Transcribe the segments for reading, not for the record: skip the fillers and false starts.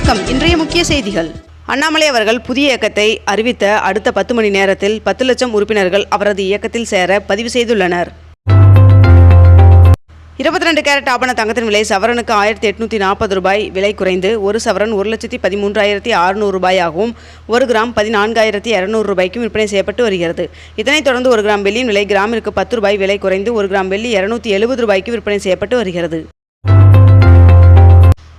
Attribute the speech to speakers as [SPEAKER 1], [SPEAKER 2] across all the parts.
[SPEAKER 1] வணக்கம். இன்றைய முக்கிய செய்திகள். அண்ணாமலை அவர்கள் புதிய இயக்கத்தை அறிவித்த அடுத்த 10 மணி நேரத்தில் 10 லட்சம் உறுப்பினர்கள் அவரது இயக்கத்தில் சேர பதிவு செய்துள்ளனர். 22 கேரட் ஆபண தங்கத்தின் விலை சவரனுக்கு 1840 ரூபாய் விலை குறைந்து ஒரு சவரன் 1,13,600 ரூபாயாகவும் 1 கிராம் 14,200 ரூபாய்க்கும் விற்பனை செய்யப்பட்டு வருகிறது. இதனைத் தொடர்ந்து 1 கிராம் வெள்ளியின் விலை கிராமிற்கு 10 ரூபாய் விலை குறைந்து 1 கிராம் வெள்ளி 270 ரூபாய்க்கு விற்பனை செய்யப்பட்டு வருகிறது.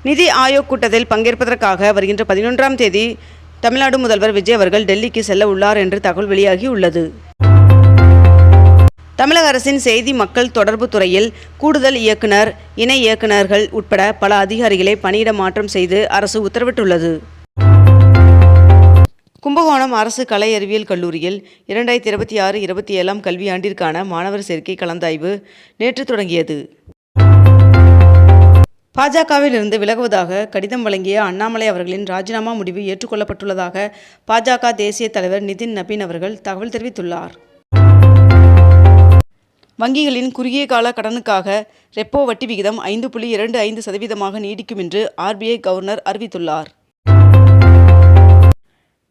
[SPEAKER 1] நிதி ஆயோக் கூட்டத்தில் பங்கேற்பதற்காக வருகின்ற 11ஆம் தேதி தமிழ்நாடு முதல்வர் விஜய் அவர்கள் டெல்லிக்கு செல்ல உள்ளார் என்று தகவல் வெளியாகியுள்ளது. தமிழக அரசின் செய்தி மக்கள் தொடர்பு துறையில் கூடுதல் இயக்குனர், இணை இயக்குநர்கள் உட்பட பல அதிகாரிகளை பணியிட மாற்றம் செய்து அரசு உத்தரவிட்டுள்ளது. கும்பகோணம் அரசு கலை அறிவியல் கல்லூரியில் 2026-27 கல்வியாண்டிற்கான மாணவர் சேர்க்கை கலந்தாய்வு நேற்று தொடங்கியது. பாஜகவில் இருந்து விலகுவதாக கடிதம் வழங்கிய அண்ணாமலை அவர்களின் ராஜினாமா முடிவு ஏற்றுக்கொள்ளப்பட்டுள்ளதாக பாஜக தேசிய தலைவர் நிதின் நபீன் அவர்கள் தகவல் தெரிவித்துள்ளார். வங்கிகளின் குறுகிய கால கடனுக்காக ரெப்போ வட்டி விகிதம் 5.25% நீடிக்கும் என்று RBI கவர்னர் அறிவித்துள்ளார்.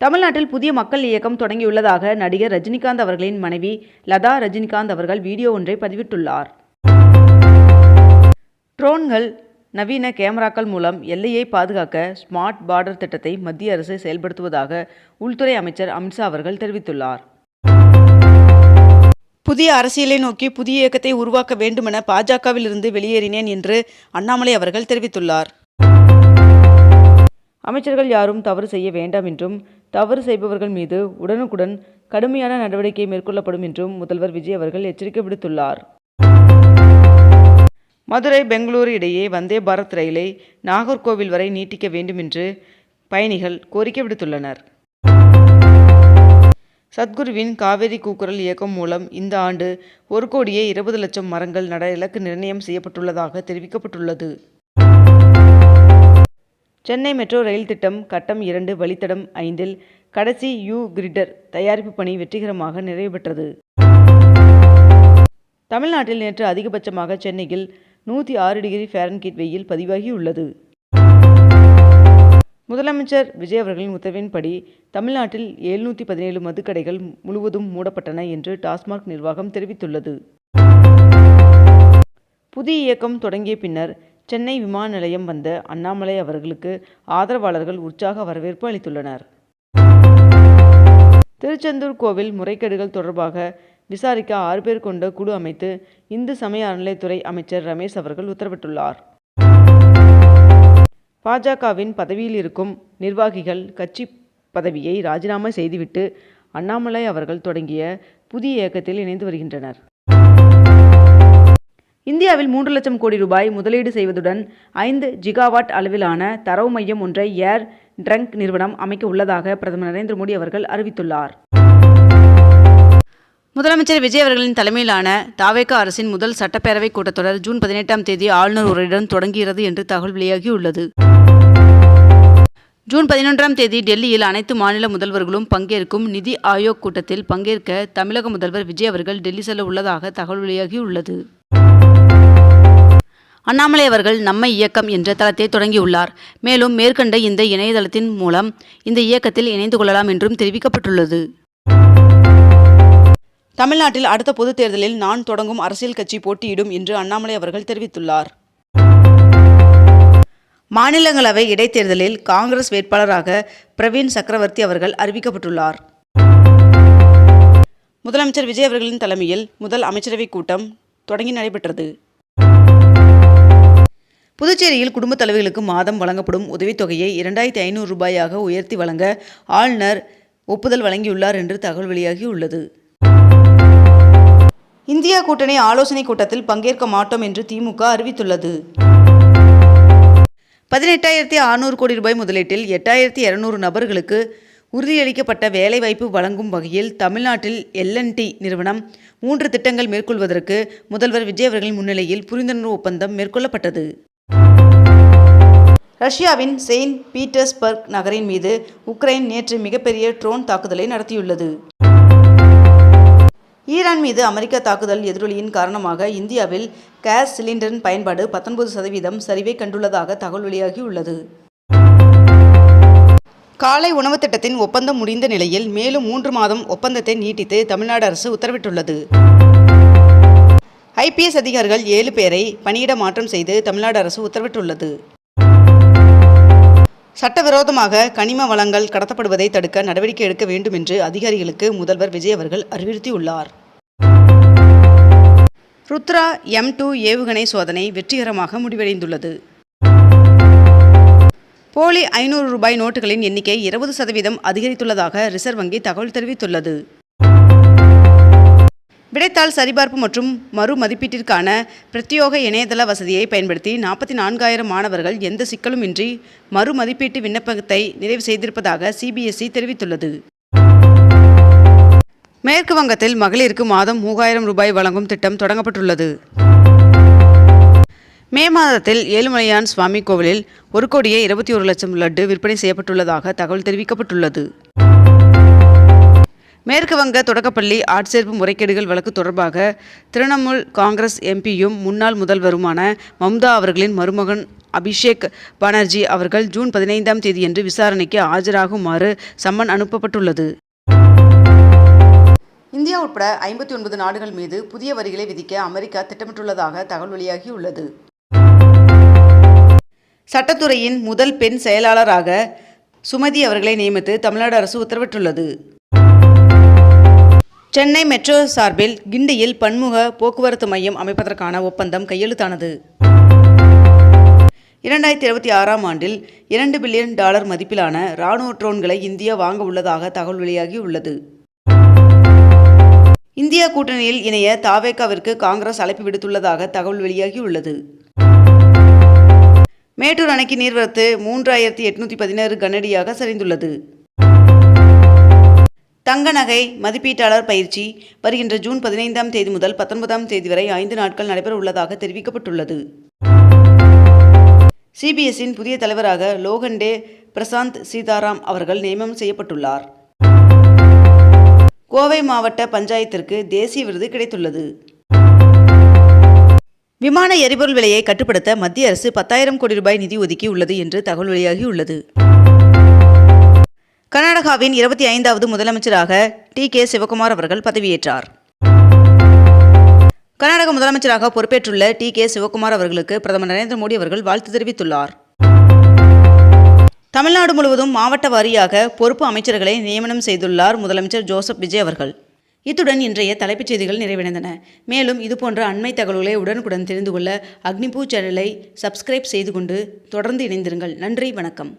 [SPEAKER 1] தமிழ்நாட்டில் புதிய மக்கள் இயக்கம் தொடங்கியுள்ளதாக நடிகர் ரஜினிகாந்த் அவர்களின் மனைவி லதா ரஜினிகாந்த் அவர்கள் வீடியோ ஒன்றை பதிவிட்டுள்ளார். ட்ரோன்கள், நவீன கேமராக்கள் மூலம் எல்லையை பாதுகாக்க ஸ்மார்ட் பார்டர் திட்டத்தை மத்திய அரசு செயல்படுத்துவதாக உள்துறை அமைச்சர் அமித்ஷா அவர்கள் தெரிவித்துள்ளார். புதிய அரசியலை நோக்கி புதிய இயக்கத்தை உருவாக்க வேண்டுமென பாஜகவில் இருந்து வெளியேறினேன் என்று அண்ணாமலை அவர்கள் தெரிவித்துள்ளார். அமைச்சர்கள் யாரும் தவறு செய்ய வேண்டாம் என்றும் தவறு செய்பவர்கள் மீது உடனுக்குடன் கடுமையான நடவடிக்கை மேற்கொள்ளப்படும் என்றும் முதல்வர் விஜய் அவர்கள் எச்சரிக்கை விடுத்துள்ளார். மதுரை, பெங்களூரு இடையே வந்தே பாரத் ரயிலை நாகர்கோவில் வரை நீட்டிக்க வேண்டும் என்று பயணிகள் கோரிக்கை விடுத்துள்ளனர். சத்குருவின் காவேரி கூக்குரல் இயக்கம் மூலம் இந்த ஆண்டு 1,20,00,000 மரங்கள் நட இலக்கு நிர்ணயம் செய்யப்பட்டுள்ளதாக தெரிவிக்கப்பட்டுள்ளது. சென்னை மெட்ரோ ரயில் திட்டம் கட்டம் 2 வழித்தடம் 5 கடைசி கிரிடர் தயாரிப்பு பணி வெற்றிகரமாக நிறைவு பெற்றது. தமிழ்நாட்டில் நேற்று அதிகபட்சமாக சென்னையில் 106 டிகிரி ஃபாரன்ஹீட் வெயில் பதிவாகியுள்ளது. முதலமைச்சர் விஜய் அவர்களின் உத்தரவின்படி தமிழ்நாட்டில் 717 மதுக்கடைகள் முழுவதும் மூடப்பட்டன என்று டாஸ்மாக் நிர்வாகம் தெரிவித்துள்ளது. புதிய இயக்கம் தொடங்கிய பின்னர் சென்னை விமான நிலையம் வந்த அண்ணாமலை அவர்களுக்கு ஆதரவாளர்கள் உற்சாக வரவேற்பு அளித்துள்ளனர். திருச்செந்தூர் கோவில் முறைகேடுகள் தொடர்பாக விசாரிக்க 6 பேர் கொண்ட குழு அமைத்து இந்து சமய அறநிலையத்துறை அமைச்சர் ரமேஷ் அவர்கள் உத்தரவிட்டுள்ளார். பாஜகவின் பதவியில் இருக்கும் நிர்வாகிகள் கட்சி பதவியை ராஜினாமா செய்துவிட்டு அண்ணாமலை அவர்கள் தொடங்கிய புதிய இயக்கத்தில் இணைந்து வருகின்றனர். இந்தியாவில் 3 லட்சம் கோடி ரூபாய் முதலீடு செய்வதுடன் 5 ஜிகாவாட் அளவிலான தரவு மையம் ஒன்றை ஏர் ட்ரங்க் நிறுவனம் அமைக்க உள்ளதாக பிரதமர் நரேந்திர மோடி அவர்கள் அறிவித்துள்ளார். முதலமைச்சர் விஜய் அவர்களின் தலைமையிலான தாவேகா அரசின் முதல் சட்டப்பேரவை கூட்டத்தொடர் ஜூன் 18ஆம் தேதி ஆளுநர் உரையுடன் தொடங்குகிறது என்று தகவல் வெளியாகியுள்ளது. ஜூன் 11ஆம் தேதி டெல்லியில் அனைத்து மாநில முதல்வர்களும் பங்கேற்கும் நிதி ஆயோக் கூட்டத்தில் பங்கேற்க தமிழக முதல்வர் விஜய் அவர்கள் டெல்லி செல்ல உள்ளதாக தகவல் வெளியாகியுள்ளது. அண்ணாமலை அவர்கள் நம்ம இயக்கம் என்ற தளத்தை தொடங்கியுள்ளார். மேலும் மேற்கண்ட இந்த இணையதளத்தின் மூலம் இந்த இயக்கத்தில் இணைந்து கொள்ளலாம் என்றும் தெரிவிக்கப்பட்டுள்ளது. தமிழ்நாட்டில் அடுத்த பொதுத் தேர்தலில் நான் தொடங்கும் அரசியல் கட்சி போட்டியிடும் என்று அண்ணாமலை அவர்கள் தெரிவித்துள்ளார். மாநிலங்களவை இடைத்தேர்தலில் காங்கிரஸ் வேட்பாளராக பிரவீன் சக்கரவர்த்தி அவர்கள் அறிவிக்கப்பட்டுள்ளார். முதலமைச்சர் விஜய் அவர்களின் தலைமையில் முதல் அமைச்சரவை கூட்டம் தொடங்கி நடைபெற்றது. புதுச்சேரியில் குடும்பத் தலைவிகளுக்கு மாதம் வழங்கப்படும் உதவித்தொகையை 2,500 ரூபாயாக உயர்த்தி வழங்க ஆளுநர் ஒப்புதல் வழங்கியுள்ளார் என்று தகவல் வெளியாகியுள்ளது. இந்தியா கூட்டணி ஆலோசனை கூட்டத்தில் பங்கேற்க மாட்டோம் என்று திமுக அறிவித்துள்ளது. 18,600 கோடி ரூபாய் முதலீட்டில் 8,200 நபர்களுக்கு உறுதியளிக்கப்பட்ட வேலைவாய்ப்பு வழங்கும் வகையில் தமிழ்நாட்டில் L&T நிறுவனம் 3 திட்டங்கள் மேற்கொள்வதற்கு முதல்வர் விஜய் அவர்களின் முன்னிலையில் புரிந்துணர்வு ஒப்பந்தம் மேற்கொள்ளப்பட்டது. ரஷ்யாவின் செயின்ட் பீட்டர்ஸ்பர்க் நகரின் மீது உக்ரைன் நேற்று மிகப்பெரிய ட்ரோன் தாக்குதலை நடத்தியுள்ளது. ஈரான் மீது அமெரிக்க தாக்குதல் எதிரொலியின் காரணமாக இந்தியாவில் கேஸ் சிலிண்டரின் பயன்பாடு 19% சரிவை கண்டுள்ளதாக தகவல் வெளியாகியுள்ளது. காலை உணவு திட்டத்தின் ஒப்பந்தம் முடிந்த நிலையில் மேலும் 3 மாதம் ஒப்பந்தத்தை நீட்டித்து தமிழ்நாடு அரசு உத்தரவிட்டுள்ளது. ஐபிஎஸ் அதிகாரிகள் 7 பேரை பணியிட மாற்றம் செய்து தமிழ்நாடு அரசு உத்தரவிட்டுள்ளது. சட்டவிரோதமாக கனிம வளங்கள் கடத்தப்படுவதை தடுக்க நடவடிக்கை எடுக்க வேண்டும் என்று அதிகாரிகளுக்கு முதல்வர் விஜய் அவர்கள் அறிவுறுத்தியுள்ளார். ருத்ரா M2 ஏவுகணை சோதனை வெற்றிகரமாக முடிவடைந்துள்ளது. போலி ரூபாய் 500 நோட்டுகளின் எண்ணிக்கை 20% அதிகரித்துள்ளதாக ரிசர்வ் வங்கி தகவல் தெரிவித்துள்ளது. விடைத்தாள் சரிபார்ப்பு மற்றும் மறு மதிப்பீட்டிற்கான பிரத்யோக இணையதள வசதியை பயன்படுத்தி 44,000 மாணவர்கள் எந்த சிக்கலும் இன்றி மறு மதிப்பீட்டு விண்ணப்பத்தை நிறைவு செய்திருப்பதாக CBSE தெரிவித்துள்ளது. மேற்கு வங்கத்தில் மகளிருக்கு மாதம் 3,000 ரூபாய் வழங்கும் திட்டம் தொடங்கப்பட்டுள்ளது. மே மாதத்தில் ஏழுமலையான் சுவாமி கோவிலில் 1,21,00,000 லட்டு விற்பனை செய்யப்பட்டுள்ளதாக தகவல் தெரிவிக்கப்பட்டுள்ளது. மேற்கு வங்க தொடக்கப்பள்ளி ஆட்சேர்ப்பு முறைகேடுகள் வழக்கு தொடர்பாக திரிணாமுல் காங்கிரஸ் MPயும் முன்னாள் முதல்வருமான மம்தா அவர்களின் மருமகன் அபிஷேக் பானர்ஜி அவர்கள் ஜூன் 15ஆம் தேதியன்று விசாரணைக்கு ஆஜராகுமாறு சம்மன் அனுப்பப்பட்டுள்ளது. இந்தியா உட்பட 59 நாடுகள் மீது புதிய வரிகளை விதிக்க அமெரிக்கா திட்டமிட்டுள்ளதாக தகவல் வெளியாகியுள்ளது. சட்டத்துறையின் முதல் பெண் செயலாளராக சுமதி அவர்களை நியமித்து தமிழ்நாடு அரசு உத்தரவிட்டுள்ளது. சென்னை மெட்ரோ சார்பில் கிண்டியில் பன்முக போக்குவரத்து மையம் அமைப்பதற்கான ஒப்பந்தம் கையெழுத்தானது. 2026ஆம் ஆண்டில் $2 பில்லியன் மதிப்பிலான இராணுவ ட்ரோன்களை இந்தியா வாங்க உள்ளதாக தகவல் வெளியாகியுள்ளது. இந்தியா கூட்டணியில் இணைய தவேகாவிற்கு காங்கிரஸ் அழைப்பு விடுத்துள்ளதாக தகவல் வெளியாகியுள்ளது. மேட்டூர் அணைக்கு நீர்வரத்து 3,816 கனஅடியாக சரிந்துள்ளது. தங்க நகை மதிப்பீட்டாளர் பயிற்சி வருகின்ற ஜூன் 15ஆம் தேதி முதல் 19ஆம் தேதி வரை 5 நாட்கள் நடைபெற உள்ளதாக தெரிவிக்கப்பட்டுள்ளது. CBSEயின் புதிய தலைவராக லோகண்டே பிரசாந்த் சீதாராம் அவர்கள் நியமனம் செய்யப்பட்டுள்ளார். கோவை மாவட்ட பஞ்சாயத்திற்கு தேசிய விருது கிடைத்துள்ளது. விமான எரிபொருள் விலையை கட்டுப்படுத்த மத்திய அரசு 10,000 கோடி ரூபாய் நிதி ஒதுக்கி உள்ளது என்று தகவல் வெளியாகியுள்ளது. கர்நாடகாவின் 25வது முதலமைச்சராக TK சிவகுமார் அவர்கள் பதவியேற்றார். கர்நாடக முதலமைச்சராக பொறுப்பேற்றுள்ள TK சிவகுமார் அவர்களுக்கு பிரதமர் நரேந்திர மோடி அவர்கள் வாழ்த்து தெரிவித்துள்ளார். தமிழ்நாடு முழுவதும் மாவட்ட வாரியாக பொறுப்பு அமைச்சர்களை நியமனம் செய்துள்ளார் முதலமைச்சர் ஜோசப் விஜய் அவர்கள். இத்துடன் இன்றைய தலைப்புச் செய்திகள் நிறைவடைந்தன. மேலும் இதுபோன்ற அண்மை தகவல்களை உடனுக்குடன் தெரிந்து கொள்ள அக்னிபூ சேனலை சப்ஸ்கிரைப் செய்து கொண்டு தொடர்ந்து இணைந்திருங்கள். நன்றி, வணக்கம்.